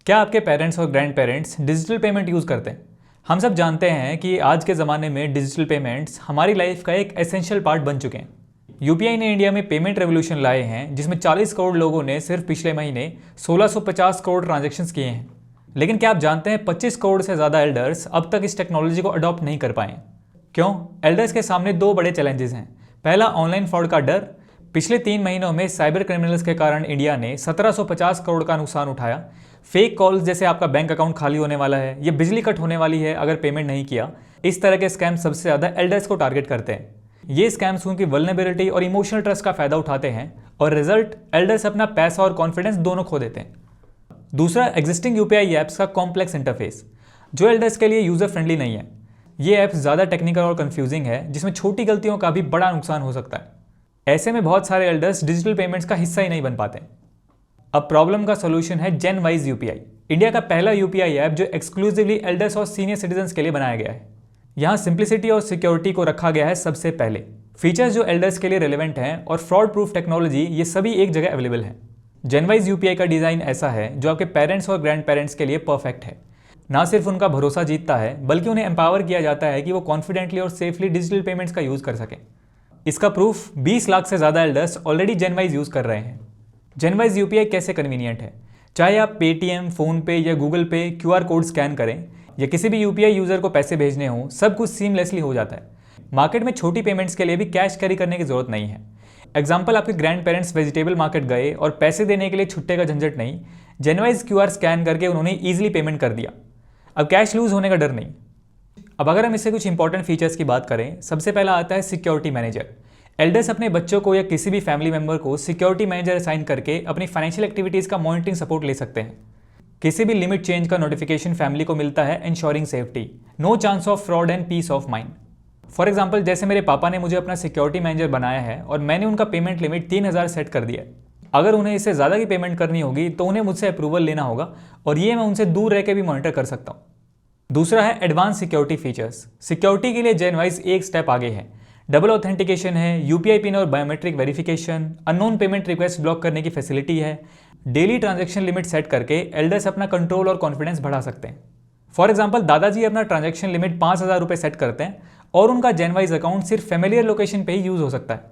क्या आपके पेरेंट्स और grand parents digital payment use करते हैं? हम सब जानते हैं कि आज के ज़माने में डिजिटल पेमेंट्स हमारी लाइफ का एक एसेंशियल पार्ट बन चुके हैं। यूपीआई ने इंडिया में पेमेंट रेवोल्यूशन लाए हैं, जिसमें 40 करोड़ लोगों ने सिर्फ पिछले महीने 1650 करोड़ ट्रांजैक्शंस किए हैं। लेकिन क्या आप जानते हैं 25 करोड़ से ज़्यादा एल्डर्स अब तक इस टेक्नोलॉजी को अडॉप्ट नहीं कर पाए। क्यों? एल्डर्स के सामने दो बड़े चैलेंजेस हैं। पहला, ऑनलाइन फ्रॉड का डर। पिछले 3 महीनों में साइबर क्रिमिनल्स के कारण इंडिया ने 1750 करोड़ का नुकसान उठाया। फेक कॉल्स जैसे आपका बैंक अकाउंट खाली होने वाला है, ये बिजली कट होने वाली है अगर पेमेंट नहीं किया, इस तरह के स्कैम सबसे ज़्यादा एल्डर्स को टारगेट करते हैं। ये स्कैम्स उनकी वल्नरेबिलिटी और इमोशनल ट्रस्ट का फायदा उठाते हैं और रिजल्ट, एल्डर्स अपना पैसा और कॉन्फिडेंस दोनों खो देते हैं। दूसरा, एग्जिस्टिंग यूपीआई ऐप्स का कॉम्प्लेक्स इंटरफेस, जो एल्डर्स के लिए यूज़र फ्रेंडली नहीं है। ये ऐप्स ज़्यादा टेक्निकल और कंफ्यूजिंग है, जिसमें छोटी गलतियों का भी बड़ा नुकसान हो सकता है। ऐसे में बहुत सारे एल्डर्स डिजिटल पेमेंट्स का हिस्सा ही नहीं बन पाते। अब प्रॉब्लम का सोल्यूशन है जेनवाइज यूपीआई, इंडिया का पहला यूपीआई ऐप जो एक्सक्लूसिवली एल्डर्स और सीनियर सिटीजन्स के लिए बनाया गया है। यहाँ सिंप्लिसिटी और सिक्योरिटी को रखा गया है सबसे पहले। फीचर्स जो एल्डर्स के लिए रेलेवेंट हैं और फ्रॉड प्रूफ टेक्नोलॉजी, ये सभी एक जगह अवेलेबल है। जेनवाइज यूपीआई का डिज़ाइन ऐसा है जो आपके पेरेंट्स और ग्रैंड पेरेंट्स के लिए परफेक्ट है। ना सिर्फ उनका भरोसा जीतता है, बल्कि उन्हें एम्पावर किया जाता है कि वो कॉन्फिडेंटली और सेफली डिजिटल पेमेंट्स का यूज़ कर सकें। इसका प्रूफ 20 लाख से ज़्यादा एल्डर्स ऑलरेडी जेनवाइज यूज़ कर रहे हैं। जेनवाइज यूपीआई कैसे कन्वीनियंट है? चाहे आप पेटीएम, फ़ोनपे या गूगल पे क्यूआर कोड स्कैन करें या किसी भी यूपीआई यूज़र को पैसे भेजने हों, सब कुछ सीमलेसली हो जाता है। मार्केट में छोटी पेमेंट्स के लिए भी कैश कैरी करने की ज़रूरत नहीं है। एग्जाम्पल, आपके ग्रैंड पेरेंट्स वेजिटेबल मार्केट गए और पैसे देने के लिए छुट्टे का झंझट नहीं, जेनवाइज क्यूआर स्कैन करके उन्होंने ईजिली पेमेंट कर दिया। अब कैश लूज़ होने का डर नहीं। अब अगर हम इससे कुछ इंपॉर्टेंट फीचर्स की बात करें, सबसे पहला आता है सिक्योरिटी मैनेजर। एल्डर्स अपने बच्चों को या किसी भी फैमिली मेंबर को सिक्योरिटी मैनेजर असाइन करके अपनी फाइनेंशियल एक्टिविटीज़ का मॉनिटरिंग सपोर्ट ले सकते हैं। किसी भी लिमिट चेंज का नोटिफिकेशन फैमिली को मिलता है, ensuring safety, no chance of fraud and peace of mind. For example, जैसे मेरे पापा ने मुझे अपना सिक्योरिटी मैनेजर बनाया है और मैंने उनका पेमेंट लिमिट 3000 सेट कर दिया है। अगर उन्हें इससे ज़्यादा की पेमेंट करनी होगी तो उन्हें मुझसे अप्रूवल लेना होगा और ये मैं उनसे दूर रह के भी मॉनिटर कर सकता हूँ। दूसरा है एडवांस सिक्योरिटी फीचर्स। सिक्योरिटी के लिए जेनवाइज एक स्टेप आगे है। डबल ऑथेंटिकेशन है, यूपीआई पिन और biometric verification, unknown payment request block करने की फैसिलिटी है। डेली ट्रांजैक्शन लिमिट सेट करके एल्डर्स अपना कंट्रोल और कॉन्फिडेंस बढ़ा सकते हैं। फॉर एग्जांपल, दादाजी अपना ट्रांजैक्शन लिमिट 5000 रुपये सेट करते हैं और उनका जेनवाइज अकाउंट सिर्फ फेमिलियर लोकेशन पे ही यूज़ हो सकता है।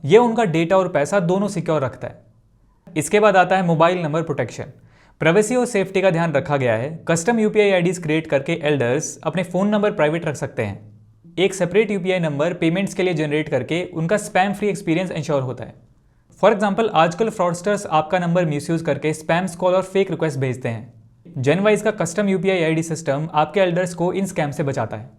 ये उनका डेटा और पैसा दोनों सिक्योर रखता है। इसके बाद आता है मोबाइल नंबर प्रोटेक्शन। प्राइवेसी और सेफ्टी का ध्यान रखा गया है। कस्टम यूपीआई आईडीज क्रिएट करके एल्डर्स अपने फ़ोन नंबर प्राइवेट रख सकते हैं। एक सेपरेट यूपीआई नंबर पेमेंट्स के लिए जनरेट करके उनका स्पैम फ्री एक्सपीरियंस इंश्योर होता है। फॉर एग्जांपल, आजकल फ्रॉडस्टर्स आपका नंबर मिसयूज करके स्पैम्स कॉल और फेक रिक्वेस्ट भेजते हैं। जेनवाइज का कस्टम यूपीआई आईडी सिस्टम आपके एल्डर्स को इन स्कैम से बचाता है।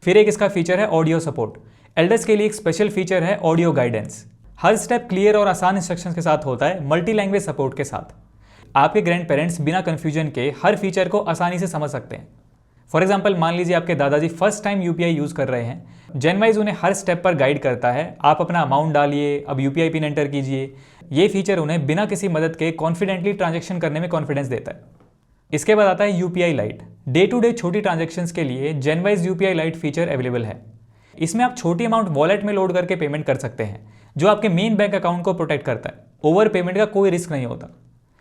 फिर एक इसका फीचर है ऑडियो सपोर्ट। एल्डर्स के लिए एक स्पेशल फीचर है ऑडियो गाइडेंस। हर स्टेप क्लियर और आसान इंस्ट्रक्शंस के साथ होता है, मल्टी लैंग्वेज सपोर्ट के साथ। आपके ग्रैंड पेरेंट्स बिना कन्फ्यूजन के हर फीचर को आसानी से समझ सकते हैं। फॉर एग्जाम्पल, मान लीजिए आपके दादाजी फर्स्ट टाइम यूपीआई यूज़ कर रहे हैं, जेनवाइज उन्हें हर स्टेप पर गाइड करता है। आप अपना अमाउंट डालिए, अब यूपीआई पिन एंटर कीजिए। ये फीचर उन्हें बिना किसी मदद के कॉन्फिडेंटली ट्रांजैक्शन करने में कॉन्फिडेंस देता है। इसके बाद आता है UPI lite. Day to day छोटी ट्रांजैक्शंस के लिए जेनवाइज यूपीआई लाइट फीचर अवेलेबल है। इसमें आप छोटी अमाउंट वॉलेट में लोड करके पेमेंट कर सकते हैं, जो आपके मेन बैंक अकाउंट को प्रोटेक्ट करता है। ओवर पेमेंट का कोई रिस्क नहीं होता।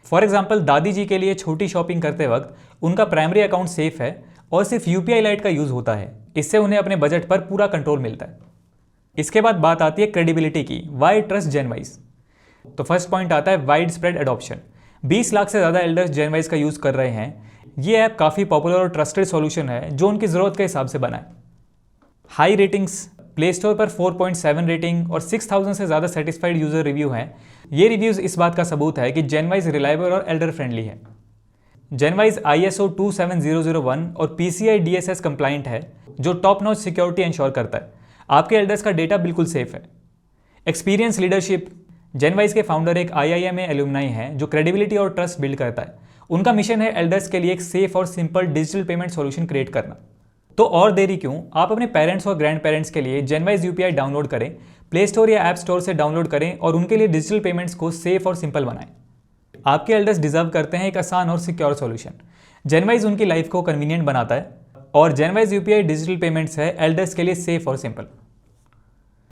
फॉर एग्जाम्पल, दादी जी के लिए छोटी शॉपिंग करते वक्त उनका प्राइमरी अकाउंट सेफ है और सिर्फ यूपीआई लाइट का यूज़ होता है। इससे उन्हें अपने बजट पर पूरा कंट्रोल मिलता है। इसके बाद बात आती है क्रेडिबिलिटी की। वाई ट्रस्ट जेनवाइज? तो फर्स्ट पॉइंट आता है वाइड स्प्रेड एडॉप्शन। 20 लाख से ज़्यादा एल्डर्स जेनवाइज का यूज़ कर रहे हैं। ये ऐप काफ़ी पॉपुलर और ट्रस्टेड सॉल्यूशन है, जो उनकी ज़रूरत के हिसाब से बना है। हाई रेटिंग्स, प्ले स्टोर पर 4.7 रेटिंग और 6000 से ज़्यादा सेटिस्फाइड यूज़र रिव्यू हैं। ये रिव्यूज़ इस बात का सबूत है कि जेनवाइज रिलायबल और एल्डर फ्रेंडली है। जेनवाइज ISO 27001 और PCI DSS कंप्लाइंट है, जो टॉप नॉच सिक्योरिटी इंश्योर करता है। आपके एल्डर्स का डेटा बिल्कुल सेफ है। Experience leadership. जेनवाइज के फाउंडर एक IIMA एलुमनाई हैं, जो क्रेडिबिलिटी और ट्रस्ट बिल्ड करता है। उनका मिशन है एल्डर्स के लिए एक सेफ और simple digital payment solution create करना। तो और देरी क्यों? आप अपने पेरेंट्स और ग्रैंड पेरेंट्स के लिए जेनवाइज यूपीआई डाउनलोड करें, प्ले स्टोर या ऐप स्टोर से डाउनलोड करें और उनके लिए डिजिटल पेमेंट्स को सेफ और सिंपल बनाएं। आपके एल्डर्स डिजर्व करते हैं एक आसान और सिक्योर सॉल्यूशन। जेनवाइज उनकी लाइफ को कन्वीनियंट बनाता है और जेनवाइज यूपीआई डिजिटल पेमेंट्स है एल्डर्स के लिए सेफ और सिंपल।